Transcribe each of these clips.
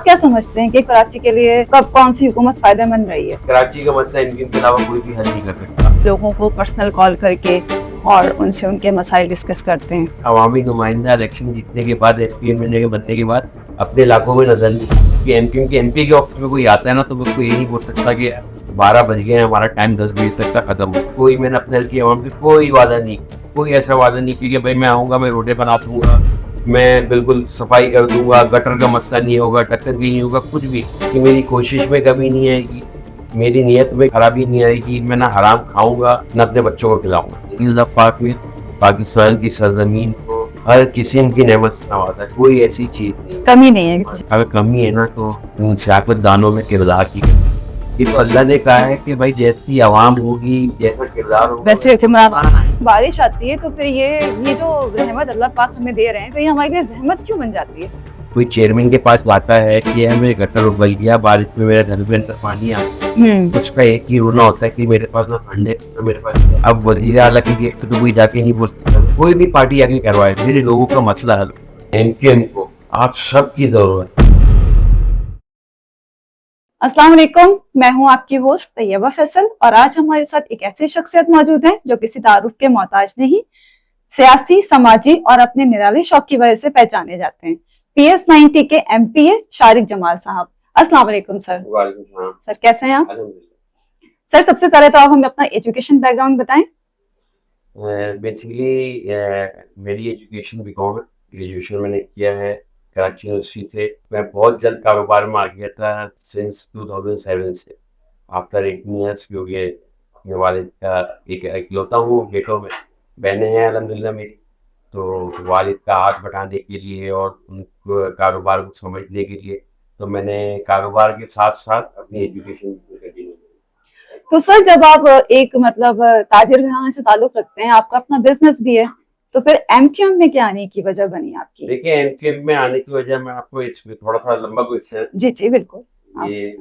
आप क्या समझते हैं कि कराची के लिए कब कौन सी हुकूमत फायदेमंद रही है? कराची का मसला इनके अलावा कोई भी हल नहीं कर सकता। लोगों को पर्सनल कॉल करके और उनसे उनके मसाइल डिस्कस करते हैं। अवामी नुमाइंदा इलेक्शन जीतने के बाद एमपी मिलने के बनने के बाद अपने इलाकों में नजर नहीं कि एमपी के ऑफिस में कोई आता है ना तो उसको ये नहीं बोल सकता कि 12 बज गए हैं, हमारा टाइम 10 बजे तक का खत्म हो। कोई मैंने अपने हल्की अवाम से कोई वादा नहीं, कोई ऐसा वादा नहीं किया कि भाई मैं आऊँगा, मैं रोडे बना दूंगा, मैं बिल्कुल सफाई कर दूंगा, गटर का मसला नहीं होगा, टक्कर भी नहीं होगा, कुछ भी। कि मेरी कोशिश में कमी नहीं आएगी, मेरी नीयत में खराबी नहीं आएगी, मैं ना हराम खाऊंगा ना अपने बच्चों को खिलाऊंगा। अल्लाह पाक में पाकिस्तान की सरजमीन को हर किस्म की नेमत से नवाजा है, कोई ऐसी चीज नहीं, कमी नहीं है किसी। अगर कमी है ना तो उन सियासतदानों में किरदार की कमी। ये तो अल्लाह ने कहा है कि भाई जैसी आवाम होगी, जैसा किरदार होगा, वैसे बारिश आती है तो फिर ये जो रहमत अल्लाह पाक हमें दे रहे हैं, तो ये हमारे लिए रहमत क्यों बन जाती है? कोई चेयरमैन के पास आता है कि यार मेरे गटर उबल गया, बारिश में मेरे घर में अंदर पानी आ गया, उसका एक ही रोना होता है कि मेरे पास ना फंड है ना मेरे पास। अब वज़ीर आला की गेट पे तो कोई जाके नहीं बोल सकता, कोई भी पार्टी आके करवाए, मेरे लोगों का मसला हल। एमक्यूएम को आप सबकी जरूरत है। अस्सलाम वालेकुम, मैं हूं आपकी होस्ट तैयबा फैसल और आज हमारे साथ एक ऐसी शख्सियत मौजूद है जो किसी तारुफ के मोहताज नहीं, सियासी, समाजी और अपने निराले शौक की वजह से पहचाने जाते हैं। PS90 के MPA शारिक जमाल साहब। अस्सलाम वालेकुम सर। वालेकुम सलाम। सर कैसे हैं आप? अल्हम्दुलिल्लाह। सर सबसे पहले तो आप हमें अपना एजुकेशन बैकग्राउंड बताएं। बेसिकली मेरी एजुकेशन बीकॉम है, ग्रेजुएशन मैंने किया है कराची यूनिवर्सिटी से। मैं बहुत जल्द कारोबार में आ गया था सिंस 2007 से। आफ्टर 18 ईयर्स, क्योंकि अपने वालिद का एक इकलौता हूँ बेटों में, बहनें हैं अल्हम्दुलिल्लाह मेरी, तो वालिद का हाथ बटाने के लिए और उनको कारोबार को समझने के लिए तो मैंने कारोबार के साथ साथ अपनी एजुकेशन कंटिन्यू की। तो सर जब आप एक मतलब ताजिर घराने से ताल्लुक रखते हैं, आपका अपना बिजनेस भी है, तो फिर MQM में क्या आने की वजह बनी आपकी? देखिए एमक्यूएम में आने की वजह मैं आपको इसमें थोड़ा सा लंबा क्वेश्चन है। जी जी बिल्कुल। ये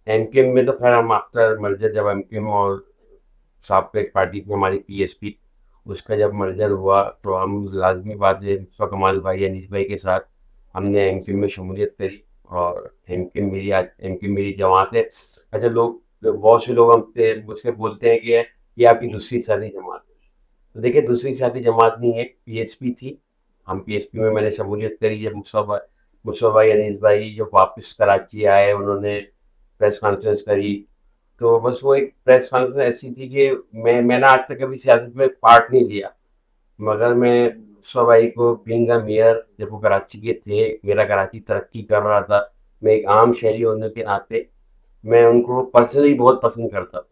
एमक्यूएम में तो खैर हम आफ्टर मर्जर, जब एमक्यूएम और साबिक़ एक पार्टी थी हमारी पीएसपी, उसका जब मर्जर हुआ तो हम लाजमी बात है मुस्तफ़ा कमाल भाई, अनीस भाई के साथ हमने एमक्यूएम में शमूलियत करी और एमक्यूएम मेरी जमात है। अच्छा, लोग बहुत से लोग हमसे मुझसे बोलते हैं कि ये आपकी दूसरी शादी जमात है। तो देखिए दूसरी शादी जमात नहीं है, पीएसपी थी। हम पीएसपी में मैंने शमूलियत करी जब मुस्तफ़ा भाई, अनीस भाई जब वापस कराची आए, उन्होंने प्रेस कॉन्फ्रेंस करी। तो बस वो एक प्रेस कॉन्फ्रेंस ऐसी थी कि मैंने आज तक कभी सियासत में पार्ट नहीं लिया, मगर मैं मुस्तफ़ा भाई को बीइंग अ मेयर, जब वो कराची के थे, मेरा कराची तरक्की कर रहा था, मैं एक आम शहरी होने के नाते मैं उनको पर्सनली बहुत पसंद करता था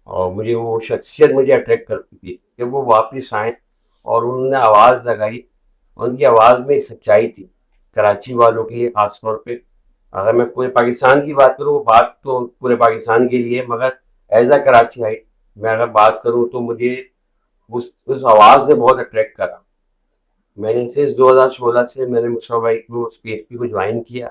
और मुझे वो शख्सियत मुझे अट्रैक्ट करती थी कि वो वापस आए और उन्होंने आवाज़ लगाई। उनकी आवाज़ में एक सच्चाई थी कराची वालों के लिए ख़ास तौर पे। अगर मैं पूरे पाकिस्तान की बात करूँ, वो बात तो पूरे पाकिस्तान के लिए, मगर एज अ कराची हाइट मैं अगर बात करूँ तो मुझे उस आवाज़ ने बहुत अट्रैक्ट करा। मैंने सिंस 2016 से मैंने मुस्तफ़ा भाई को उस पीएसपी को ज्वाइन किया।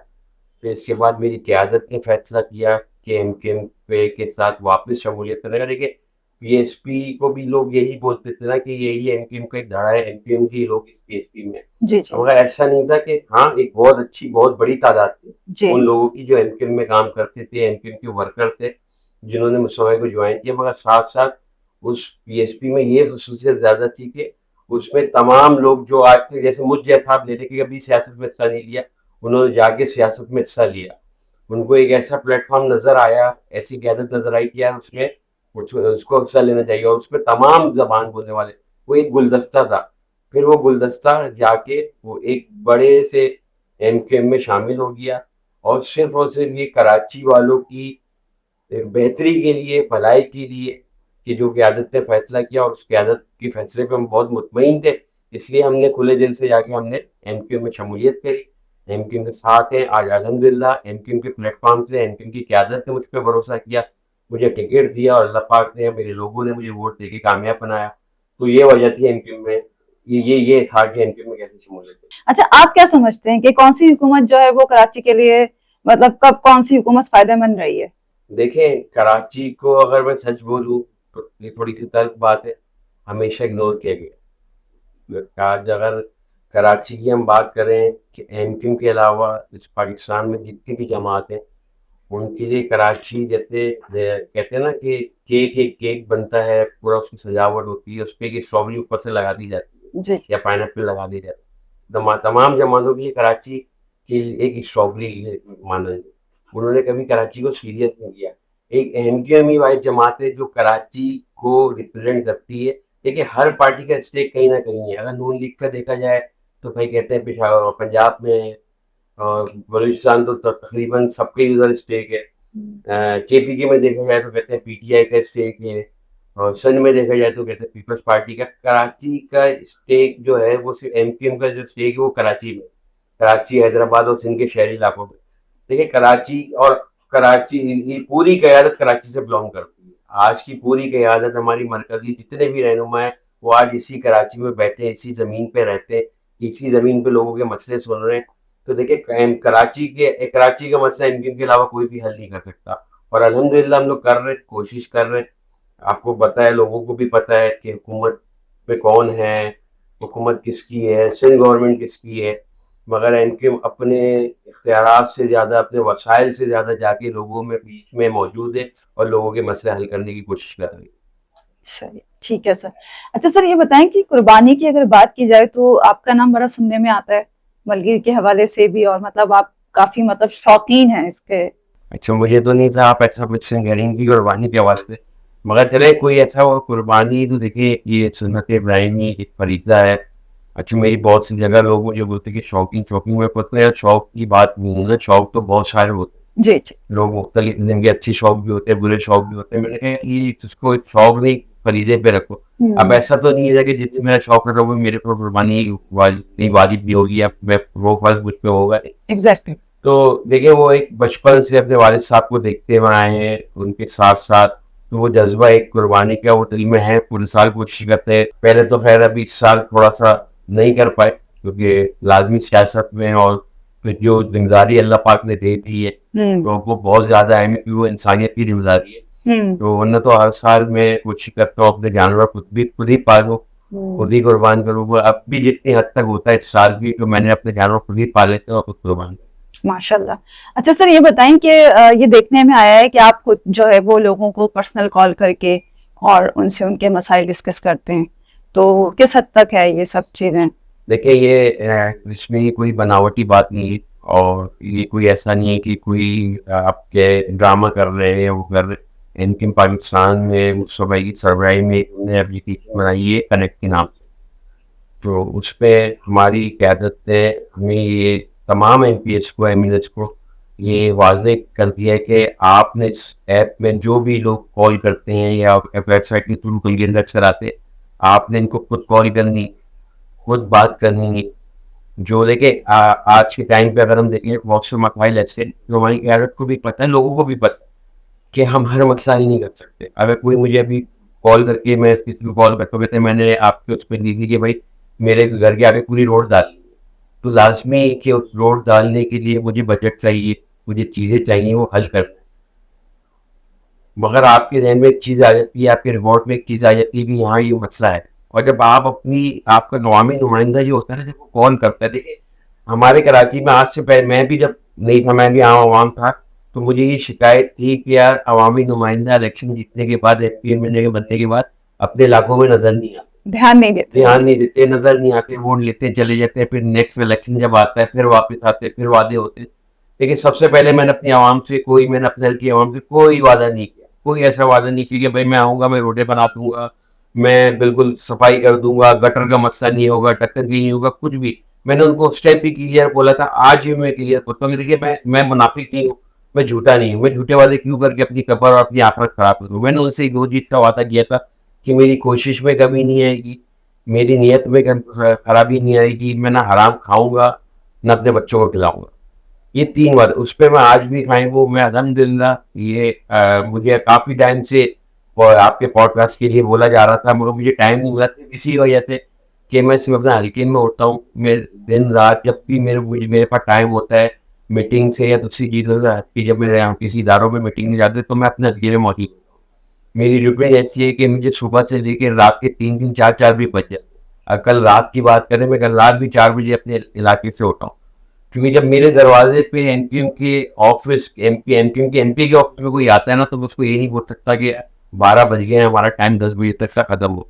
फिर इसके बाद मेरी क़यादत ने फैसला किया कि एमक्यूएम पे के साथ वापस शमूलियत करने का। देखिए पीएसपी को भी लोग यही बोलते थे ना कि यही एमक्यूएम का एक धड़ा है, एमक्यूएम के लोग इस पीएसपी में। जी जी मगर ऐसा नहीं था कि हाँ, एक बहुत अच्छी बहुत बड़ी तादाद थी जी। उन लोगों की जो एमक्यूएम में काम करते थे, एमक्यूएम के वर्कर थे जिन्होंने मुस्तफ़ा भाई को ज्वाइन किया। मगर साथ साथ उस पीएसपी में ये खसूसियत ज़्यादा थी कि उसमें तमाम लोग जो आज के जैसे मुझ जैसा आप लेते कि कभी सियासत में हिस्सा नहीं लिया, उन्होंने जाके सियासत में हिस्सा लिया। उनको एक ऐसा प्लेटफॉर्म नज़र आया, ऐसी क़यादत नज़र आई कि यार उसमें उसको हिस्सा लेना चाहिए और उसमें तमाम ज़बान बोलने वाले, वो एक गुलदस्ता था। फिर वो गुलदस्ता जाके वो एक बड़े से एमक्यूएम में शामिल हो गया और सिर्फ ये कराची वालों की बेहतरी के लिए, भलाई के लिए कि जो क़यादत ने फैसला किया और उस क़यादत के फैसले पे हम बहुत मुतमईन थे, इसलिए हमने खुले दिल से जाके हमने एमक्यूएम में शमूलियत करी। एमक्यूएम के साथ हैं आज अल्हम्दुलिल्लाह। एमक्यूएम के प्लेटफॉर्म से एमक्यूएम की क़यादत ने मुझ पर भरोसा किया, मुझे टिकट दिया और अल्लाह पाक ने, मेरे लोगों ने मुझे वोट देके कामयाब बनाया। तो ये वजह थी एमक्यूएम में, ये था कि एमक्यूएम में कैसे शमूलियत की। अच्छा, आप क्या समझते हैं कि कौन सी हुकूमत जो है वो कराची के लिए मतलब कब कौन सी हुकूमत फायदेमंद रही है? देखें कराची को अगर मैं सच बोलूँ तो ये थोड़ी सी तल्ख बात है, हमेशा इग्नोर किया गया। आज अगर कराची की हम बात करें कि एमक्यूएम के अलावा इस पाकिस्तान में जितनी भी जमात हैं उनके लिए कराची जैसे कहते हैं ना कि केक एक केक बनता है, पूरा उसकी सजावट होती है, उस पे स्ट्रॉबेरी ऊपर से लगा दी जाती है जी या पाइनएप्पल लगा दी जाती है। तमाम जमातों के लिए कराची की एक स्ट्रॉबेरी माना है। उन्होंने कभी कराची को सीरियस नहीं किया। एक एमक्यूएम ही वाली जमात है जो कराची को रिप्रेजेंट करती है। देखिए हर पार्टी का स्टेक कहीं ना कहीं है। अगर नून लीग का देखा जाए तो भाई कहते हैं पेशावर पंजाब में और बलूचिस्तान तो तकरीबन सबके उधर स्टेक है। केपीके में देखा जाए तो कहते हैं पीटीआई का स्टेक है और सन में देखा जाए तो कहते हैं पीपल्स पार्टी का। कराची का स्टेक जो है वो सिर्फ एमक्यूएम का जो स्टेक है वो कराची में, कराची हैदराबाद और सिंध के शहरी इलाकों में। देखिए कराची ये पूरी क़यादत कराची से बिलोंग करती है। आज की पूरी क़यादत हमारी मरकज़ी जितने भी रहनुमा हैं वो आज इसी कराची में बैठे हैं, इसी ज़मीन पे रहते हैं, इसी ज़मीन पे लोगों के मसले सुन रहे हैं। तो देखिए कराची का मसला एमक्यूएम के अलावा कोई भी हल नहीं कर सकता और अल्हम्दुलिल्लाह हम लोग कर रहे हैं, कोशिश कर रहे हैं। आपको पता है, लोगों को भी पता है कि हुकूमत में कौन है, हुकूमत किसकी है, सिंध गवर्नमेंट किसकी है, मगर एमक्यूएम अपने इख्तियारात से ज़्यादा, अपने वसाइल से ज़्यादा जाके लोगों में बीच में मौजूद है और लोगों के मसले हल करने की कोशिश कर रही है। सही, ठीक है सर। अच्छा सर, ये बताएं कि कुर्बानी की अगर बात की जाए तो आपका नाम बड़ा सुनने में आता है मलगिर के हवाले से भी, और मतलब आप काफी मतलब शौकीन हैं इसके। अच्छा, मुझे तो नहीं था आप ऐसा कुछ करेंगी कुर्बानी के वास्ते, मगर चले कोई ऐसा हो कुर्बानी तो देखिए ये सुन्नत इब्राहिमी एक फरीज़ा है। अच्छा, मेरी बहुत सी जगह लोग मुझे बोलते हैं कि शौकीन शौकीन, में पता है शौक की बात नहीं है, शौक तो बहुत सारे होते हैं। जी जी। लोग मुख्तलिफ किस्म के अच्छे शौक भी होते हैं, बुरे शौक भी होते हैं। मैंने कहा ये इसको एक शौक नहीं फरीदे पे रखो। अब ऐसा तो नहीं है कि जितने मेरा शौक है वो मेरे को कुर्बानी वाजिब भी होगी या मैं वो फर्ज मुझ पे होगा। एग्जैक्टली। तो देखिए वो एक बचपन से अपने वालिद साहब को देखते हुए आए हैं, उनके साथ साथ तो वो जज्बा एक कुर्बानी का वो दिल में है। पूरे साल कोशिश करते हैं। पहले तो खैर अभी इस साल थोड़ा सा नहीं कर पाए क्योंकि लाजमी सियासत में और फिर जो जिम्मेदारी अल्लाह पाक ने दे दी है तो वो बहुत ज्यादा है, क्योंकि वो इंसानियत की जिम्मेदारी है। तो वरना तो हर साल मैं कोशिश करता हूँ अपने जानवर खुद ही पालूं, खुद ही कुर्बान करूँ। वो अब भी जितनी हद तक होता है इस साल भी तो मैंने अपने जानवर खुद ही पाले थे और खुद कुर्बान। माशाल्लाह। अच्छा सर, ये बताएं कि ये देखने में आया है कि आप खुद जो है वो लोगों को पर्सनल कॉल करके और उनसे उनके मसाइल डिस्कस करते हैं, तो किस हद तक है ये सब चीजें? देखिए ये इसमें कोई बनावटी बात नहीं है और ये कोई ऐसा नहीं है कि कोई आपके ड्रामा कर रहे हैं वो कर रहे हैं। इनके पाकिस्तान में मुस्तफा की सरबराही में उन्होंने एप्लीकेशन बनाई है कनेक्ट के नाम से, तो उस पर हमारी क़यादत ने हमें ये तमाम एमपीएस को एमएनएस को ये वाज़े कर दिया है कि आपने इस ऐप में जो भी लोग कॉल करते हैं या वेबसाइट के थ्रू के अंदर चलाते हैं, आपने इनको खुद कॉल करनी, खुद बात करनी है। जो देखिए आज के टाइम पे अगर हम देखें व्हाट्सएप मोबाइल ऐसे जो हमारी क़यादत को भी पता है, लोगों को भी पता है कि हम हर मसला ही नहीं कर सकते। अगर कोई मुझे अभी कॉल करके मैं किसी को कॉल करता कहते मैंने आपके उस पर लिख दी कि भाई मेरे घर के आगे पूरी रोड डालनी है, तो लाजमी है कि उस रोड डालने के लिए मुझे बजट चाहिए, मुझे चीज़ें चाहिए वो हल करना। मगर आपके जहन में एक चीज़ आ जाती है, आपके रिपोर्ट में एक चीज़ आ जाती है कि यहाँ ये मसला है। और जब आप आपका अवामी नुमाइंदा जो होता है ना, जब वो कॉल करता है, देखिए हमारे कराची में आज से पहले मैं भी जब नहीं था, मैं भी आम आवाम था, तो मुझे ये शिकायत थी कि यार अवामी नुमाइंदा इलेक्शन जीतने के बाद एमपी मिलने के बनने के बाद अपने इलाकों में नजर नहीं आते, ध्यान नहीं देते, नजर नहीं आते, वोट लेते चले जाते, फिर नेक्स्ट इलेक्शन जब आता है फिर वापस आते, फिर वादे होते। लेकिन सबसे पहले मैंने अपनी आवाम से मैंने अपने हल्की आवाम से कोई वादा नहीं किया, कोई ऐसा वादा नहीं किया कि भाई मैं आऊँगा, मैं रोडें बना दूंगा, मैं बिल्कुल सफाई कर दूंगा, गटर का मसला नहीं होगा, टक्कर भी नहीं होगा, कुछ भी। मैंने उनको स्टेप भी क्लियर बोला था, आज भी मैं क्लियर बोलता हूँ। देखिए मैं मुनाफिक नहीं हूँ, मैं झूठा नहीं हूँ, मैं झूठे वादे क्यों करके अपनी कबर और अपनी आखिरत खराब करूँ। मैंने उनसे दो चीज का वादा किया था कि मेरी कोशिश में कमी नहीं आएगी, मेरी नीयत में खराबी नहीं आएगी, मैं ना हराम खाऊंगा ना अपने बच्चों को खिलाऊंगा। ये 3 बात उस पर मैं आज भी खाएं वो मैं अल्हम्दुलिल्लाह ये मुझे काफ़ी टाइम से आपके पॉडकास्ट के लिए बोला जा रहा था, मगर मुझे टाइम नहीं मिला था इसी वजह से कि मैं सिर्फ अपना हल्के में उठता हूँ। मैं दिन रात जब भी मेरे पास टाइम होता है मीटिंग से या दूसरी चीज़ों से कि जब मेरे यहाँ किसी इदारों में मीटिंग में जाते तो मैं अपने हल्के में मौजूद हूँ। मेरी रूटीन ऐसी है कि मुझे सुबह से लेकर रात के 3-3 4-4 भी बज जाते, कल रात की बात करें, मैं कल रात भी 4 बजे अपने इलाके से उठा हूँ, क्योंकि जब मेरे दरवाजे पे एनपीएम के ऑफिस एनपीएम के ऑफिस में कोई आता है ना, तो उसको ये नहीं बोल सकता कि 12 बज गए हैं, हमारा टाइम 10 बजे तक का खत्म हो।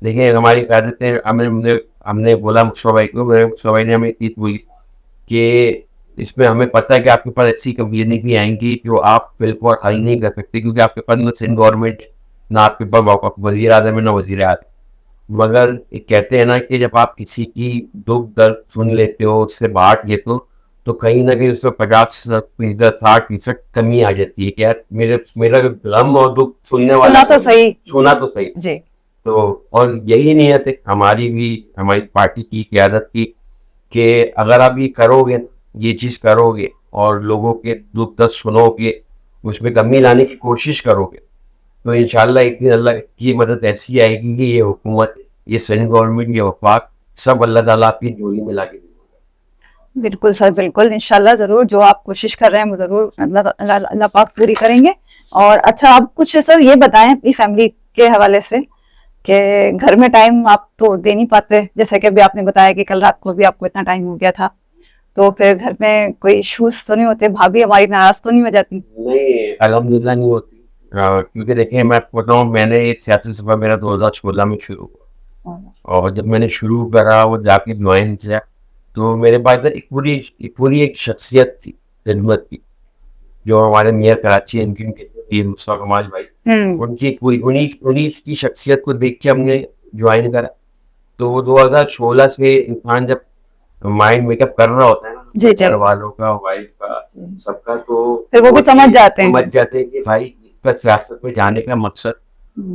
देखिए हमारी क्यादत है, हमने बोला मुस्तफा भाई को, मुस्तफा भाई ने हमें एक चीज बोली कि इसमें हमें पता है कि आपके पास ऐसी कम्युनिटी आएंगी जो आप बिल्कुल हल नहीं कर सकते, क्योंकि आपके पास ना सिंध गवर्नमेंट, ना आपके पास वजीर आजम है, ना वजीर आजम। मगर एक कहते हैं ना कि जब आप किसी की दुख दर्द सुन लेते हो, उससे बांट लेते हो, तो कहीं ना कहीं उसमें 50%, 60% कमी आ जाती है कि यार मेरा गम और दुख सुनने वाला सुना तो सही। सुना तो सही। जी। तो और यही नीयत है हमारी भी, हमारी पार्टी की क़यादत की, कि अगर आप ये करोगे, ये चीज़ करोगे और लोगों के दुख दर्द सुनोगे, उसमें कमी लाने की कोशिश करोगे, तो इंशाल्लाह एक दिन अल्लाह की मदद ऐसी आएगी कि ये हुकूमत, ये सेंट्रल गवर्नमेंट, ये वफाक सब अल्लाह ताला आपकी झोली में ला के देगा। बिल्कुल सर, बिल्कुल, इंशाल्लाह जरूर जो आप कोशिश कर रहे हैं वो जरूर अल्लाह पाक पूरी करेंगे। और अच्छा, आप कुछ सर ये बताएं अपनी फैमिली के हवाले से कि घर में टाइम आप तो दे नहीं पाते, जैसे कि अभी आपने बताया कि कल रात को भी आपको इतना टाइम हो गया था, तो फिर घर में कोई इश्यूज तो नहीं होते? भाभी हमारी नाराज तो नहीं हो जाती? नहीं, अल्हम्दुलिल्लाह नहीं होती। क्योंकि देखिए मैं आपको बताऊँ, मैंने एक सियासी सफर मेरा 2016 में शुरू हुआ, और जब मैंने शुरू करा वो जाके ज्वाइन किया, तो मेरे पास एक पूरी एक शख्सियत थी खिदमत की, जो हमारे मेयर कराची इनकी मुस्तफा कमाल भाई, उनकी एक पूरी उन्हीं उन्हीं की शख्सियत को देख के हमने ज्वाइन करा। तो वो 2016 से इंसान जब माइंड मेकअप कर रहा होता है ना, जी जी। घर वालों का, वाइफ का, सबका, तो फिर वो भी समझ जाते हैं। समझ जाते हैं कि भाई इसका सियासत में जाने का मकसद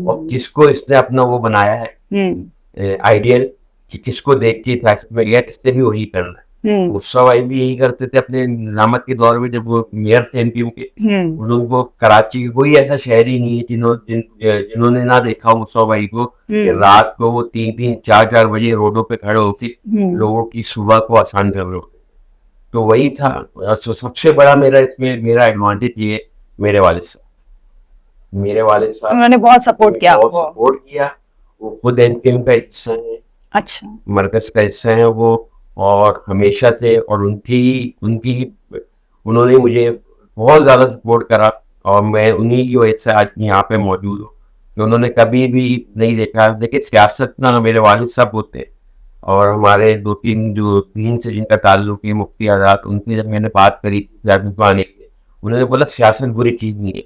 और किसको इसने अपना वो बनाया है आइडियल, कि किसको देख के सियासत में गया, किसने भी वही करना है। मुस्तफा भाई भी यही करते थे अपने निजामत के दौर में, जब वो मेयर थे एमपीयू के। उन लोगों को कराची की कोई ऐसा शहरी नहीं है जिन्होंने ना देखा हो मुस्तफा भाई को, कि रात को वो 3-4 बजे रोडों पे खड़े होते लोगों की सुबह को आसान कर रहे होते। तो वही था। तो सबसे बड़ा मेरा इसमें मेरा एडवांटेज ये, मेरे वालिद साहब उन्होंने बहुत सपोर्ट किया बहुत आपको। सपोर्ट किया। वो खुद एनकेएम का हिस्सा है, अच्छा। मरकज का हिस्सा है वो, और हमेशा से, और उन्होंने मुझे बहुत ज़्यादा सपोर्ट करा, और मैं उन्हीं की वजह से आज यहाँ पे मौजूद हूँ, कि उन्होंने कभी भी नहीं देखा। देखिए सियासत ना मेरे वालिद साहब होते, और हमारे 2-3 जो दीन से जिनका ताल्लुक है, मुफ्ती आज़ाद, उनसे जब मैंने बात करी सियासत में आने के लिए, उन्होंने बोला सियासत बुरी चीज़ नहीं है,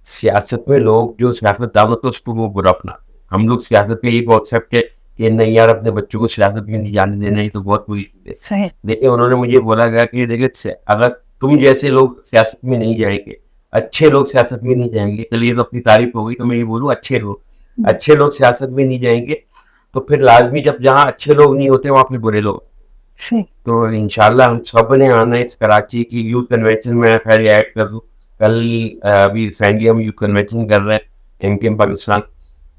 सियासत में लोग जो सियासतदान होते हैं उसको वो बुरा अपनाते हैं। हम लोग सियासत में ये कॉन्सेप्ट है कि नहीं यार अपने बच्चों को सियासत में नहीं जाने देना, ही तो बहुत बुरी चीज़ है। देखिए उन्होंने मुझे बोला गया कि देखिए अगर तुम जैसे लोग सियासत में नहीं जाएंगे, अच्छे लोग सियासत में नहीं जाएंगे, चलिए तो अपनी तारीफ हो गई, तो मैं ये बोलूँ अच्छे लोग सियासत में नहीं जाएंगे, तो फिर लाजमी जब जहाँ अच्छे लोग नहीं होते वहाँ पे बुरे लोग। तो इंशाल्लाह हम सब ने आना है। इस कराची की यूथ कन्वेंशन में खैर ऐड कर दूँ, कल अभी सैंडी हम यूथ कन्वेंशन कर रहे हैं एमकेएम पाकिस्तान,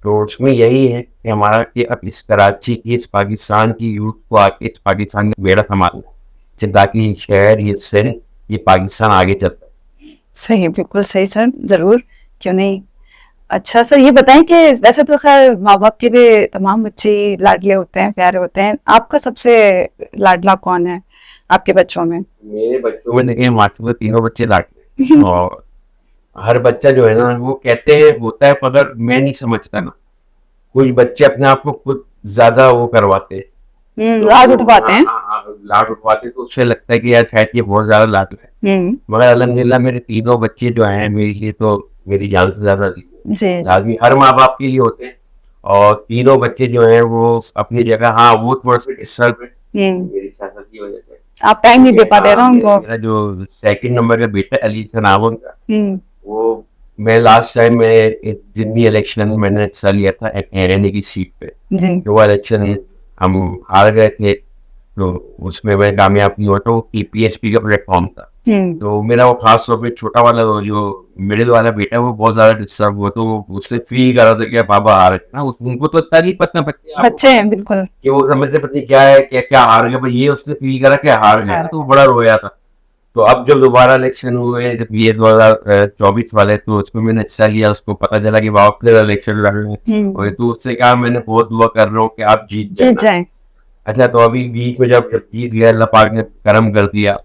तो उसमें यही है कि हमारा कि अब इस कराची की, इस पाकिस्तान की यूथ को आके इस पाकिस्तान का बेड़ा संभालना, ताकि शहर, ये सिंध, ये पाकिस्तान आगे चलता है। सही, बिल्कुल सही सर, जरूर, क्यों नहीं। अच्छा सर, ये बताएं कि वैसे तो खैर माँ बाप के लिए तमाम बच्चे लाडले होते हैं, प्यारे होते हैं, आपका सबसे लाडला कौन है आपके बच्चों में? मेरे बच्चों में देखिए माशाल्लाह तीनों बच्चे लाडले, और हर बच्चा जो है ना वो कहते हैं होता है, मगर मैं नहीं समझता ना, कुछ बच्चे अपने आप को खुद ज्यादा वो करवाते हैं, लाड उठवाते हैं। लाड उठवाते, तो उससे लगता है कि यार शायद ये बहुत ज्यादा लाड है। मगर अल्हम्दुलिल्लाह मेरे तीनों बच्चे जो हैं मेरे लिए तो मेरी जान से ज्यादा लाजमी हर माँ बाप के लिए होते हैं, और तीनों बच्चे जो हैं वो अपनी जगह, हाँ वो थोड़ा सा डिस्टर्ब है मेरी सियासत की वजह से, आप टाइम नहीं दे पाते ना उनको। मेरा जो 2nd नंबर का बेटा अली का नाम उनका, वो मैं लास्ट टाइम में जितनी इलेक्शन मैंने हिस्सा लिया था एनए की सीट पे, तो वो इलेक्शन हम हार गए थे, तो उसमें मैं कामयाब नहीं हुआ, तो पीएसपी का प्लेटफॉर्म था। तो मेरा वो खास तौर पे छोटा वाला जो मिडिल वाला बेटा वो बहुत ज्यादा डिस्टर्ब हुआ, तो उससे फील कर रहा था कि पापा हार गए ना, उनको तो इतना नहीं पता, बच्चे हैं बिल्कुल, कि वो समझते पता नहीं क्या है, क्या हार गए, ये उसने फील करा कि हार गया, तो बड़ा रोया था। तो अब जब दोबारा इलेक्शन हुए, जब ये 2024 वाले, तो उसमें मैंने हिस्सा लिया, उसको पता चला कि वापस इलेक्शन लड़ रहे हैं, और तो उससे कहा मैंने बहुत दुआ कर रहा हूँ कि आप जीत जीत जाए। जाए। अच्छा, तो अभी बीच में जब जीत गया, अल्लाह पाक ने करम कर दिया,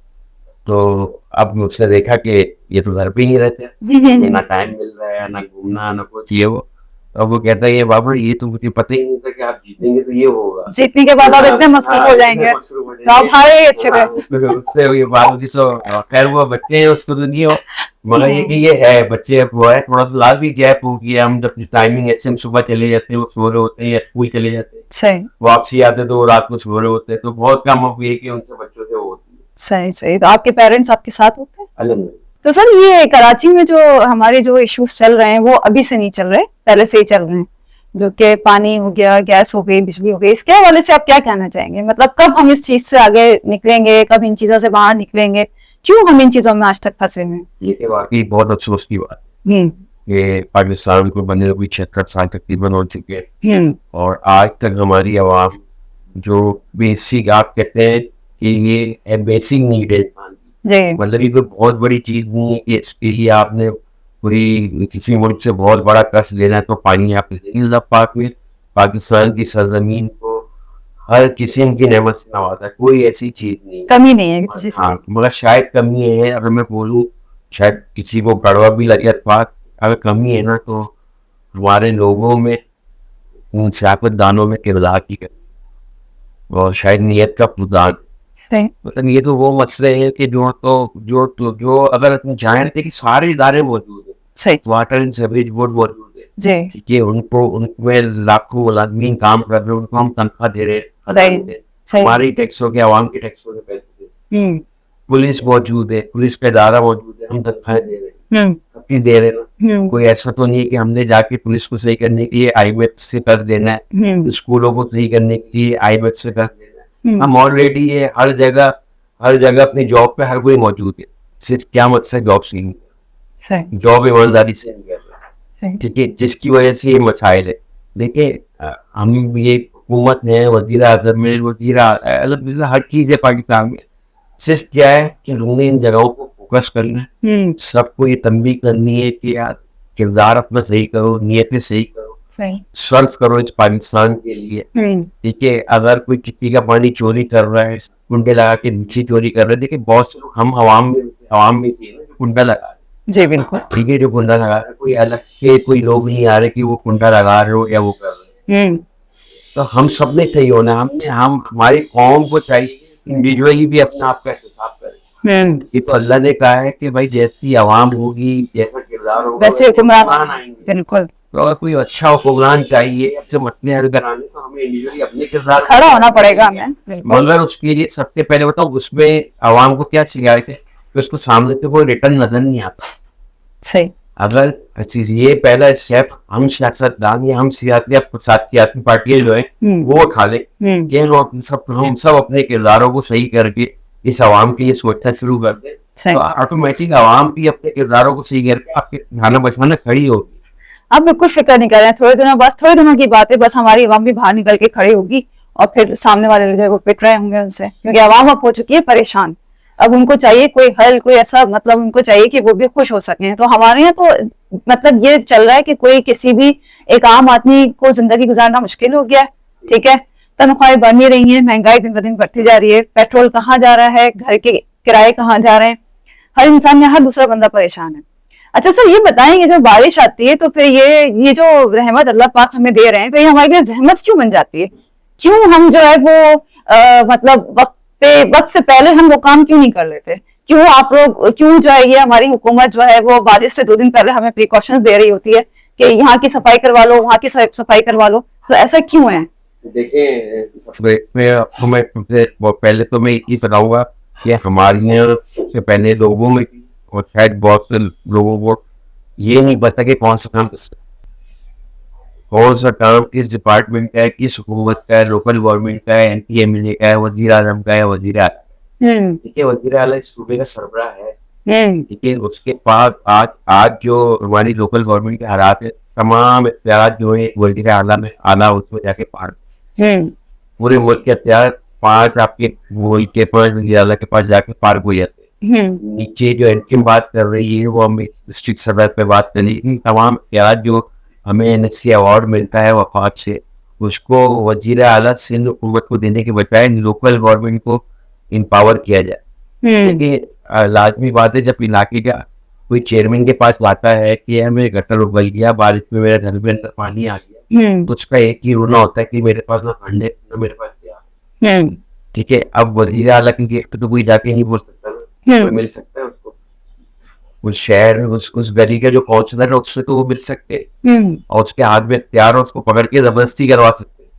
तो अब मुझसे देखा कि ये तो घर पे ही नहीं रहते, ना टाइम मिल रहा है, ना घूमना, ना कुछ ये वो। अब वो कहता है ये बाबा, ये तो मुझे पता ही नहीं था कि आप जीतेंगे तो ये होगा। जीतने के बाद आप इतने मसरूफ हो जाएंगे, तो आप हारे ही अच्छे थे। हाँ, उससे ये बात होती, सो खैर वो बच्चे हैं, उसको तो नहीं हो, मगर ये कि ये है बच्चे, वो है थोड़ा सा लाल भी गैप हो गया। हम जब टाइमिंग ऐसे हम सुबह चले जाते हैं, वो सो रहे होते हैं, या स्कूल चले जाते हैं, सही वापसी आते तो वो रात को सो रहे होते हैं, तो बहुत कम अब ये कि उनसे बच्चों से वो होती है। सही सही। तो आपके पेरेंट्स आपके साथ होते हैं? अल्हम्दुलिल्लाह। तो सर ये कराची में जो हमारे जो इश्यूज चल रहे हैं वो अभी से नहीं चल रहे, पहले से ही चल रहे हैं, जो कि पानी हो गया, गैस हो गई, बिजली हो गई, इसके हवाले से आप क्या कहना चाहेंगे? मतलब कब हम इस चीज से आगे निकलेंगे, कब इन चीजों से बाहर निकलेंगे, क्यों हम इन चीजों में आज तक फंसे हुए हैं? ये वाकई बहुत अफसोस की बात है कि पाकिस्तान को बने हुए 76 साल तकरीबन हो चुके हैं, और आज तक हमारी आवाम जो बेसिक, आप कहते हैं कि ये बेसिक नीड है इंसान की, जी मतलब ये कोई बहुत बड़ी चीज नहीं है कि इसके लिए आपने कोई किसी मुल्क से बहुत बड़ा कर्ज लेना है तो पानी आप लेंगे। अल्लाह पाक में पाकिस्तान की सरजमीन को हर किस्म की नेमत से नवाजा है, कोई ऐसी चीज नहीं है, कमी नहीं है किसी चीज की। हाँ, मगर शायद कमी है, अगर मैं बोलूँ शायद किसी को कड़वा भी लगे, पाक अगर कमी है ना, तो हमारे लोगों में, उन सियासतदानों में किरदार की कमी, और शायद नीयत का फुकदान। सही मतलब ये तो वो मसले हैं कि जो अगर तुम जान देखिए सारे इदारे मौजूद है, सही वाटर एंड सीवरेज बोर्ड मौजूद है, जी कि उनको, उनमें लाखों मुलाजमीन काम कर रहे हैं, उनको हम तनख्वाह दे रहे हैं, सही सही। हमारे टैक्सों के, आवाम के टैक्सों के पैसे से। पुलिस मौजूद है, पुलिस का इदारा मौजूद है, हम तनख्वाह दे रहे हैं, सबकी दे रहे हैं ना। कोई ऐसा तो नहीं है कि हमने जाके पुलिस को सही करने के लिए आईएमएफ से कर देना है, स्कूलों को सही करने के लिए आईएमएफ से कर देना है। हम ऑलरेडी ये हर जगह अपनी जॉब पे हर कोई मौजूद है, सिर्फ क्या मकसद जॉब से नहीं, सही जॉब ईमानदारी से नहीं कर रहा, सही ठीक है, जिसकी वजह से ये मसाइल है। देखिए हम ये हुकूमत है, वजीर आजम है, वजीर आला, हर चीज है पाकिस्तान में, सिर्फ क्या है कि हमने इन जगहों को फोकस करना है, सबको ये तंबीह करनी है कि यार किरदार अपना सही करो, नीयतें सही करो, सही सर्व करो इस पाकिस्तान के लिए, ठीक है। अगर कोई किसी का पानी चोरी कर रहा है, कुंडे लगा के नीचे चोरी कर रहे हैं, देखिए बहुत से लोग हम आवाम में थी ना, जो कुंडा लगा रहे, जी बिल्कुल ठीक है, जो कुंडा लगा रहे, कोई अलग से कोई लोग नहीं आ रहे कि वो कुंडा लगा रहे हो या वो कर रहे हैं। तो हम सब ने सही होना, हम हमारी कौम को चाहिए इंडिविजुअली भी अपने आप का हिसाब करें। ये तो अल्लाह ने कहा है कि भाई जैसी आवाम होगी, जैसा किरदार होगा, वैसे हुक्मरान आएंगे। बिल्कुल। तो अगर कोई अच्छा हुक्मरान चाहिए, अच्छे मसले हल कराने, तो हमें इंडिविजुअली अपने किरदार खड़ा होना पड़ेगा हमें, बिल्कुल। मगर उसके लिए सबसे पहले बताओ उसमें आवाम को क्या सिखाए थे कि उसको सामने से कोई रिटर्न नजर नहीं आता। सही अगर ये पहला स्टेप हम सियासतदान या हम सियासी पार्टियां जो है वो उठा ले कि हम सब अपने किरदारों को सही करके इस आवाम के लिए सोचना शुरू कर दे, तो ऑटोमेटिक आवाम भी अपने किरदारों को सही करके आपके खाना बचाना खड़ी होगी। आप बिल्कुल फिक्र नहीं कर रहे हैं, थोड़े दिनों की बात है, बस हमारी आवाम भी बाहर निकल के खड़ी होगी और फिर सामने वाले जो है वो पिट रहे होंगे उनसे, क्योंकि आवाम अब हो चुकी है परेशान। अब उनको चाहिए कोई हल, कोई ऐसा, मतलब उनको चाहिए कि वो भी खुश हो सके। तो हमारे यहाँ तो मतलब ये चल रहा है कि कोई किसी भी एक आम आदमी को जिंदगी गुजारना मुश्किल हो गया है, ठीक है, तनख्वाहें बढ़ नहीं रही है, महंगाई दिन ब दिन बढ़ती जा रही है, पेट्रोल कहाँ जा रहा है, घर के किराए कहाँ जा रहे हैं, हर इंसान में हर दूसरा बंदा परेशान है। अच्छा सर ये बताएं, ये जो बारिश आती है तो फिर ये जो रहमत अल्लाह पाक हमें दे रहे हैं, तो ये हमारे लिए जहमत क्यों बन जाती है? क्यों हम जो है वो मतलब वक्त से पहले हम वो काम क्यों नहीं कर लेते? क्यों आप लोग, क्यों जो है ये हमारी हुकूमत जो है वो बारिश से 2 दिन पहले हमें प्रिकॉशंस दे रही होती है कि यहाँ की सफाई करवा लो, वहाँ की सफाई करवा लो, तो ऐसा क्यों है? देखिए मैं पहले तो मैं ये बताऊंगा कि हमारी से पहले लोगों में, और शायद बहुत से लोगों को ये नहीं पता कि कौन सा काम किस डिपार्टमेंट का है, किस हुकूमत का है, लोकल गवर्नमेंट का है, एमपी एमएलए का है, वजीर आजम का है, वजीर आला, ठीक है, वजीर आला इस सूबे का सरबराह है, ठीक है। उसके बाद आज जो हमारी लोकल गवर्नमेंट के हालात है, तमाम इख्तियार जो है वजीर आला में आला उसमें जाके पार, पूरे मुल्क के इख्तियार 5 आपके मुल्क के 5 वजीर आला के पास जाके पार हो जाते हैं, नीचे जो एनकेम बात कर रही है वो हम डिस्ट्रिक्ट सदर पे बात करेंगे। तमाम इख्तियार जो हमें एनएससी अवार्ड मिलता है वफाक से, उसको वजीर आला सिंध हुकूमत को देने के बजाय लोकल गवर्नमेंट को इम्पावर किया जाए। देखिए लाजमी बात है, जब इलाके का कोई चेयरमैन के पास आता है कि यार मेरे गटर उबल गया, बारिश में मेरे घर में अंदर पानी आ गया, तो उसका एक ही रोना होता है कि मेरे पास ना फंड है ना मेरे पास क्या। ठीक है, अब वजीर आला की गेट पे तो कोई जाके नहीं बोल सकता ना, कोई मिल सकता है उसको, उस शहर उस गली का जो काउंसलर है उससे तो वो मिल सकते हैं और उसके हाथ में इख्तियार हो, उसको पकड़ के जबरदस्ती करवा सकते हैं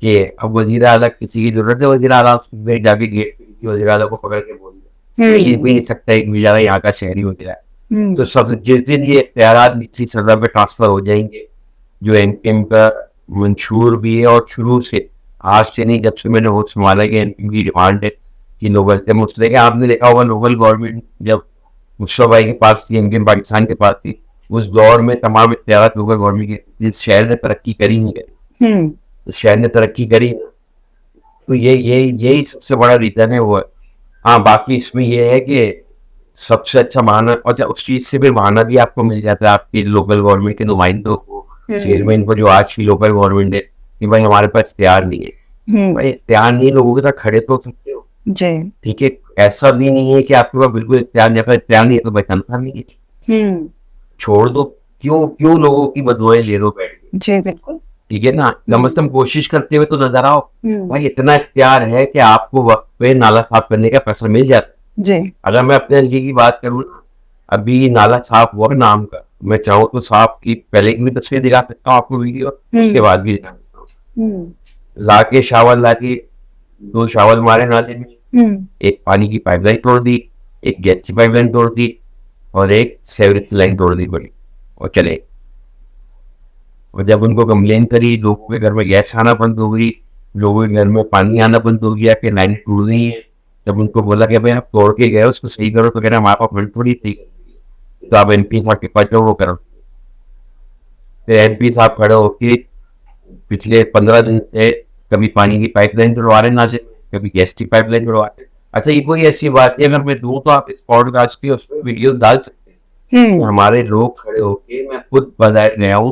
कि अब वजीर आला किसी की जरूरत है, वजीर आला उसको जाके गेट पे वजीर आला को पकड़ के बोल दिया ये भी नहीं सकता है बेचारा यहाँ का शहरी हो गया है। तो सबसे जिस दिन ये इख्तियार नीचे सदर पे ट्रांसफर हो जाएंगे, जो एनकेम का मंशूर भी है और शुरू से आज से नहीं, जब से मैंने वो संभाला कि एनकेम की डिमांड है कि लोकल से मुझसे कि आपने देखा होगा लोकल गवर्नमेंट जब मुशर्रफ भाई के पास थी, एनकेम पाकिस्तान के पास थी, उस दौर में तमाम इख्तियार लोकल गवर्नमेंट के, जिस शहर ने तरक्की करी नहीं करी, उस शहर ने तरक्की करी ना, तो यही सबसे बड़ा रीजन है वो है। हाँ बाकी इसमें ये है कि सबसे अच्छा बहाना, और उस चीज से भी बहाना भी आपको मिल जाता है आपके लोकल गवर्नमेंट के नुमाइंदों को, चेयरमैन को, जो आज की लोकल गवर्नमेंट है, कि भाई हमारे पास इख्तियार नहीं है। भाई इख्तियार नहीं, लोगों के साथ खड़े तो सकते हो जी, ठीक है, ऐसा भी नहीं है कि आपके पास बिल्कुल इख्तियार नहीं, इख्तियार नहीं है तो भाई तनख्वाह नहीं है, छोड़ दो, क्यों लोगों की बदुआएं ले लो बैठ के जी, बिल्कुल ठीक है ना, कम से कम कोशिश करते हुए तो नजर आओ। भाई इतना इख्तियार है कि आपको वक्त पे नाला साफ करने का पैसा मिल जाता है जी। अगर मैं अपने हल्के की बात करूँ ना, अभी नाला साफ हुआ नाम का, मैं चाहूँ तो साफ की पहले की भी तस्वीर दिखा सकता हूँ आपको, वीडियो उसके बाद भी दिखा सकता हूँ। लाके शावर लाके 2 शावर मारे नाले में, एक पानी की पाइपलाइन तोड़ दी, एक गैस की पाइपलाइन तोड़ दी और एक सेवरेज लाइन तोड़ दी बड़ी, और चले। और जब उनको कंप्लेन करी, लोगों के घर में गैस आना बंद हो गई, लोगों के घर में पानी आना बंद हो गया कि लाइन टूट गई है, जब उनको बोला कि भाई आप तोड़ के गए उसको सही करो, तो कह रहे हमारे पास फंड थोड़ी सही कर दी, तो आप एमपी साहब के पास वो करो। फिर एमपी साहब खड़े होकर पिछले 15 दिन से कभी पानी की पाइपलाइन जुड़वा रहे ना, कभी गैस की पाइपलाइन जुड़वा रहे। अच्छा ये कोई ऐसी बात है अगर मैं दूं तो आप इस पॉडकास्ट पे उसमें वीडियो डाल सकते हैं। हमारे लोग खड़े होके, मैं खुद बाजार गया हूँ,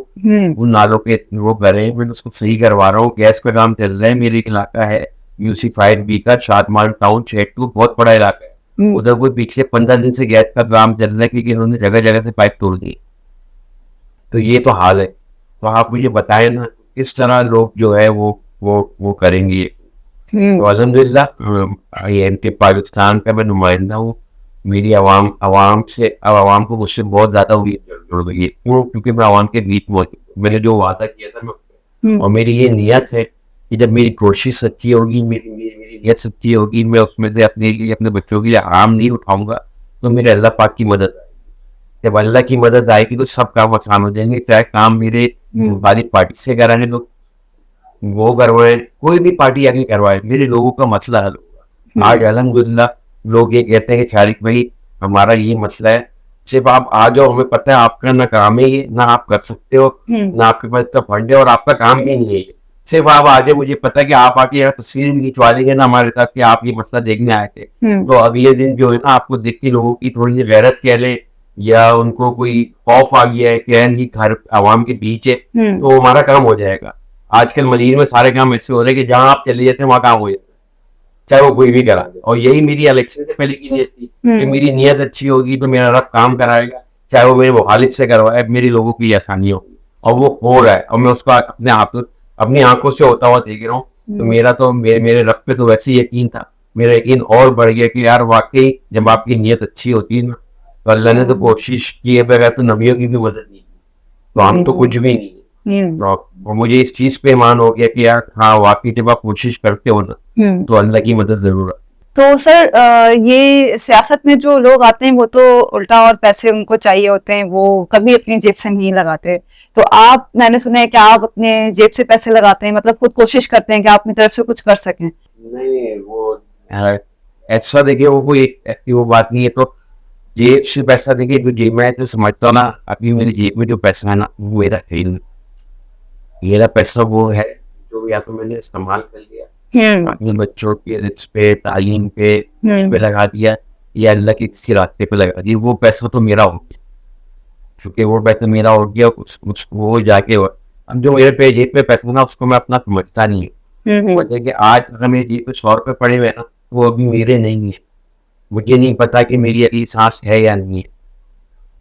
उन नालों के वो करे, मैं उसको सही करवा रहा हूँ, गैस का काम चल रहा है। मेरे इलाका है यूसी5 बी का शादमाल टाउन शेटू, बहुत बड़ा इलाका है, उधर कोई पिछले 15 दिन से गैस का काम चल रहा है क्योंकि उन्होंने जगह जगह से पाइप तोड़ दी। तो ये तो हाल है, तो आप मुझे बताएं ना किस तरह लोग जो है वो करेंगे। तो अल्हम्दुलिल्लाह एमपी पाकिस्तान का मैं नुमाइंदा हूँ, मेरी आवाम को मुझसे बहुत ज्यादा उम्मीद जुड़ गई है, क्योंकि मैं आवाम के बीच में, मैंने जो वादा किया था मैं, और मेरी ये नियत है कि जब मेरी कोशिश सच्ची होगी, मेरी नियत सच्ची होगी, मैं उसमें से अपने बच्चों के लिए आराम नहीं उठाऊंगा, तो मेरे अल्लाह पाक की मदद आएगी। जब अल्लाह की मदद आएगी तो सब काम आसान हो जाएंगे, चाहे काम मेरे वाली पार्टी से कराने लोग वो करवाए, कोई भी पार्टी आगे करवाए, मेरे लोगों का मसला हल होगा। आज अल्हम्दुलिल्लाह लोग ये कहते हैं कि शारिक भाई हमारा ये मसला है, सिर्फ आप आ जाओ, हमें पता है आपका ना काम है ये, ना आप कर सकते हो, ना आपके पास इतना फंड है और आपका काम भी नहीं है, सिर्फ आप आ जाए, मुझे पता है कि आप आके यहाँ तस्वीर खिंचवा लेंगे ना हमारे साथ कि आप ये मसला देखने आए थे, तो अगले दिन जो है ना आपको देख के लोगों की थोड़ी सी गैरत कह ले या उनको कोई खौफ आ गया है कि घर आवाम के बीच है, तो हमारा काम हो जाएगा। आजकल मदीने में सारे काम ऐसे हो रहे हैं कि जहां आप चले जाते हैं वहां काम हो जाता है, चाहे वो कोई भी करा दे। और यही मेरी इलेक्शन से पहले की नीयत थी कि मेरी नीयत अच्छी होगी तो मेरा रब काम कराएगा, चाहे वो मेरे मुखालिफ से करवाए, मेरी लोगों की आसानी होगी, और वो हो रहा है और मैं उसको अपनी आंखों से होता हुआ देख रहा हूँ। तो मेरा तो मेरे रब पे तो वैसे ही यकीन था, मेरा यकीन और बढ़ गया कि यार वाकई जब आपकी नीयत अच्छी होती है ना, तो अल्लाह ने तो कोशिश की है, बगैर तो नबियों की भी मदद नहीं, तो हम तो कुछ भी नहीं। और मुझे इस चीज पे ईमान हो गया कि यार हाँ वाकई जब आप कोशिश करते हो ना तो अल्लाह की मदद जरूर है। तो सर ये सियासत में जो लोग आते हैं वो तो उल्टा और पैसे उनको चाहिए होते हैं, वो कभी अपनी जेब से नहीं लगाते, तो आप, मैंने सुना है कि आप अपने जेब से पैसे लगाते हैं, मतलब खुद कोशिश करते हैं कि आप अपनी तरफ से कुछ कर सकें। नहीं वो ऐसा देखिए, वो कोई ऐसी वो बात नहीं है। तो जेब से पैसा देखिए, जो जेब में तो समझता ना, अभी मेरी जेब में जो पैसा है ना वो मेरा है, मेरा पैसा वो है जो या तो मैंने इस्तेमाल कर लिया अपने बच्चों के रिस्क पे, तालीम पे, उस पे लगा दिया, या अल्लाह के किसी रास्ते पे लगा दिए, वो पैसा तो मेरा हो गया, क्योंकि वो पैसा मेरा हो गया, उस वो जाके अब जो मेरे पे जेब पे पैसा ना उसको मैं अपना समझता नहीं हूँ। वजह कि आज अगर मेरी जेब पे 100 रुपये पड़े हुए हैं ना, वो अभी मेरे नहीं है, मुझे नहीं पता कि मेरी अगली सांस है या नहीं है,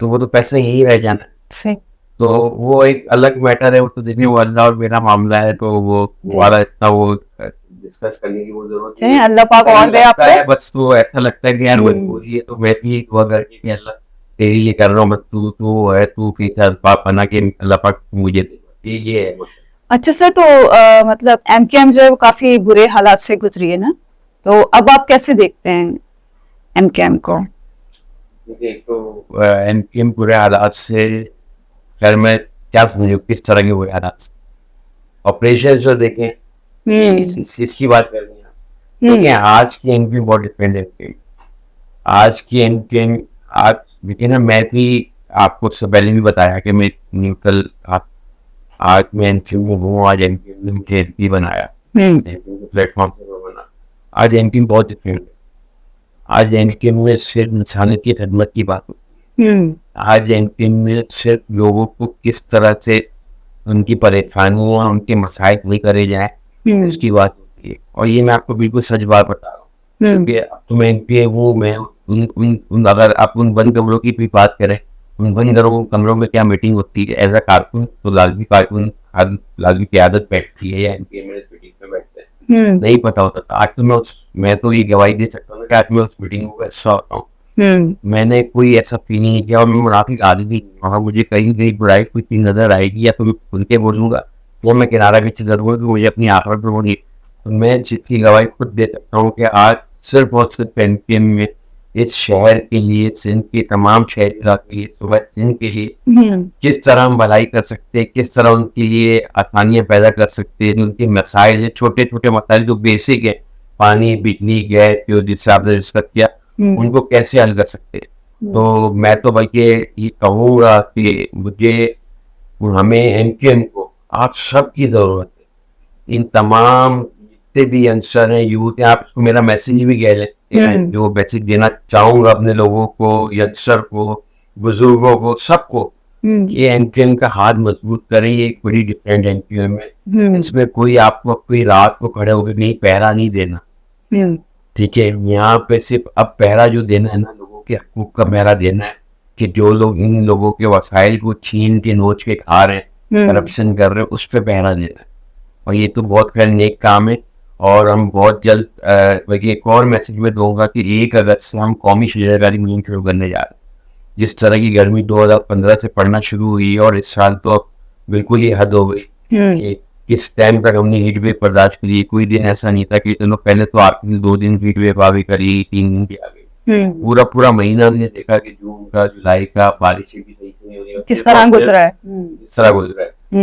तो वो तो पैसा यही रह जाना है। सही। तो वो एक अलग मैटर है, वो तो देखिए वो अल्लाह और मेरा मामला है, तो वो वाला इतना वो डिस्कस करने की वो जरूरत चलिए, अल्लाह पाक और दे लगता है, आपको। बस तो ऐसा लगता है कि यार मजबूरी है, तो मैं भी दुआ करके कि अल्लाह तेरे लिए कर रहा हूँ, बस तू तू है, तू फिर पाप बना के अल्लाह पाक मुझे दे, ये है। अच्छा सर, तो मतलब एमकेएम जो है वो काफी बुरे हालात से गुजरी है ना, तो अब आप कैसे देखते हैं एमकेएम को? देखिए, एक तो एमकेएम बुरे हालात से, खैर मैं क्या समझू किस तरह के बुरे हालात, ऑपरेशन जो देखें, इसकी बात कर रही हैं। देखिए आज की एमकेएम बहुत डिफरेंट है, आज की एमकेएम, आज देखिए ना, मैं भी आपको उससे पहले भी बताया कि मैं न्यूट्रल, आज मैं एमकेएम में हूँ, आज एमकेएम ने मुझे एमपी बनाया, प्लेटफॉर्म से बना। आज एमकेएम बहुत डिफरेंट है, आज एमकेएम में सिर्फ इंसानियत की खिदमत की बात होती है, आज एमकेएम में सिर्फ लोगों को किस तरह से उनकी परेशानियां, उनके मसाइल नहीं करे जाए, उसकी बात होती है। और ये मैं आपको बिल्कुल सच बात बता रहा हूँ, क्योंकि अब तो मैं एमपी वो मैं अगर आप उन बंद कमरों की भी बात करें, उन बंद कमरों में क्या मीटिंग होती है एज अ कारकुन, तो लाजमी कारकुन लाजमी की आदत बैठती है या एमपी मीटिंग में बैठते हैं, नहीं पता होता था। आज तो मैं तो ये गवाही दे सकता हूँ कि आज मैं उस मीटिंग को हिस्सा होता हूँ, मैंने कोई ऐसा फील नहीं किया, और मैं मुनाफिक आदमी नहीं हूँ। मुझे कहीं कहीं बुराई कोई चीज नजर आएगी या तो मैं खुल के बोलूंगा, या मैं किनारा पीछे करूंगा कि मुझे अपनी आखिरत पर होनी, तो मैं जितनी गवाही खुद दे सकता हूँ कि आज सिर्फ और सिर्फ एमकेएम में इस शहर के लिए, सिंध के तमाम शहर के लिए, सुबह सिंध के लिए किस तरह हम भलाई कर सकते हैं, किस तरह उनके लिए आसानियां पैदा कर सकते हैं, उनके मसाइल, छोटे छोटे मसाइल जो बेसिक है, पानी, बिजली, गैस, जो जिससे आपने डिस्कस किया, उनको कैसे हल कर सकते हैं। तो मैं तो बल्कि ये कहूँगा कि हमें एमकेएम को आप सबकी जरूरत है, इन तमाम जितने भी यंगस्टर हैं, यूथ हैं, आप इसको मेरा मैसेज भी कह लें, जो मैसेज देना चाहूंगा अपने लोगों को, यंगस्टर को, बुजुर्गों को, सबको, ये एमकेएम का हाथ मजबूत करें। ये एक बड़ी डिफरेंट एमकेएम है, इसमें कोई आपको कोई रात को खड़े होकर नहीं पहरा नहीं देना, ठीक है। यहाँ पे सिर्फ अब पहरा जो देना है ना, लोगों के हकूक का पहरा देना है, कि जो लोग इन लोगों के वसाइल को छीन के नोच के खा रहे हैं, करप्शन कर रहे हैं, उस पर पहरा देना है। और ये तो बहुत खैर नेक काम है, और हम बहुत जल्द एक और मैसेज में दूंगा कि 1 अगस्त से हम कौमी शजरकारी मुहिम शुरू करने जा रहे हैं। जिस तरह की गर्मी 2015 से पड़ना शुरू हुई है, और इस साल तो अब बिल्कुल ही हद हो गई, किस टाइम तक हमने हीट वेव बर्दाश्त करी। कोई दिन ऐसा नहीं था कि चलो पहले तो आखिरी 2 दिन हीट वेव आ गई, करी 3 दिन की आ गई, पूरा महीना हमने देखा कि जून का, जुलाई का बारिश भी सही से नहीं हो रही, किस तरह गुजरा है,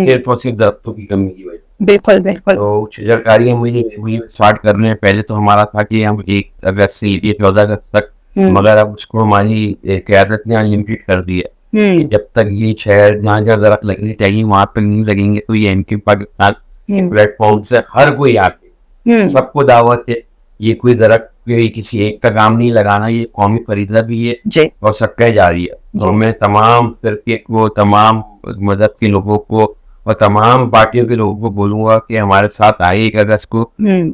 सिर्फ और सिर्फ दरख्तों की कमी की वजह। बिल्कुल बिल्कुल। तो शजरकारी मुहिम स्टार्ट कर रहे हैं। पहले तो हमारा था कि हम 1 अगस्त से 14 अगस्त तक, मगर अब उसको हमारी क़यादत ने अनलिमिटेड कर दिया, जब तक ये शहर जहाँ जहाँ दरख्त लगने चाहिए वहां तक नहीं लगेंगे, तो ये एमकेएम पाकिस्तान प्लेटफॉर्म से हर कोई आके सबको दावत है। ये कोई दरख्त किसी एक का काम नहीं लगाना, ये कौमी फरीदा भी है और सबका जारी है। तो मैं तमाम फिरके को, तमाम मदद के लोगों को और तमाम पार्टियों के लोगों को बोलूंगा कि हमारे साथ आए 1 अगस्त को।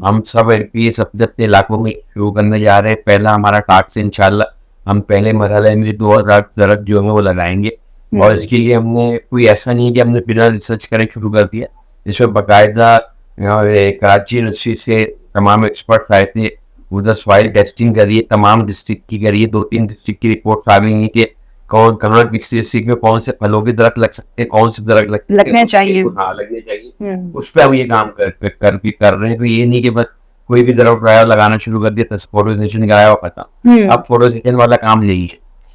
हम सब एमपी अपने इलाकों में शुरू करने जा रहे हैं। पहला हमारा टास्क इंशाल्लाह हम पहले मरहले में 2000 दरख्त जो है वो लगाएंगे, और इसके लिए हमने कोई ऐसा नहीं कि हमने बिना रिसर्च करे शुरू कर दिया। इसमें बाकायदा कराची यूनिवर्सिटी से तमाम एक्सपर्ट आए थे, उधर सॉइल टेस्टिंग करिए, तमाम डिस्ट्रिक्ट की करिए, 2-3 डिस्ट्रिक्ट की रिपोर्ट आ गई है कि कौन कहाँ किस डिस्ट्रिक्ट में कौन से फलों के दरख्त लग सकते हैं, कौन से दरख्त लगने चाहिए, लगने चाहिए। उस पर हम ये काम कर रहे हैं। तो ये नहीं कि बस कोई भी दरख्त लगाना शुरू कर दिया, फोटोसेशन कराया हुआ खत्म। अब फोटोसेशन वाला काम नहीं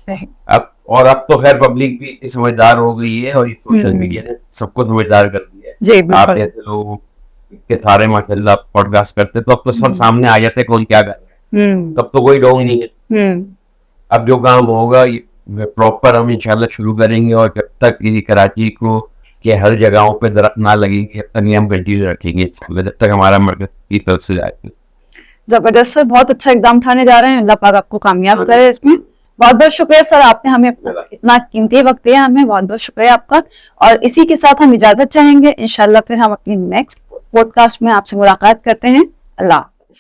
है अब तो खैर पब्लिक भी इतनी समझदार हो गई है, और सोशल मीडिया ने सबको समझदार कर दिया है। आप जैसे लोग इतने सारे माशाल्लाह पॉडकास्ट करते, तो अब तो सब सामने आ जाते कौन क्या कर रहा है, तब तो कोई डोंग नहीं है। अब जो काम होगा प्रॉपर हम इंशाल्लाह शुरू करेंगे, और जब तक ये कराची को के हर जगहों पे दरख्त ना लगेंगे, तब तक हम कंटिन्यू रखेंगे, जब तक हमारा मरकज की तरफ से जाएगा। जबरदस्त सर, बहुत अच्छा एग्जाम उठाने जा रहे हैं, अल्लाह पाक आपको कामयाब करे इसमें। बहुत बहुत शुक्रिया सर, आपने हमें इतना कीमती वक्त दिया, हमें बहुत बहुत शुक्रिया आपका। और इसी के साथ हम इजाजत चाहेंगे, इंशाल्लाह फिर हम अपनी नेक्स्ट पॉडकास्ट में आपसे मुलाकात करते हैं। अल्लाह।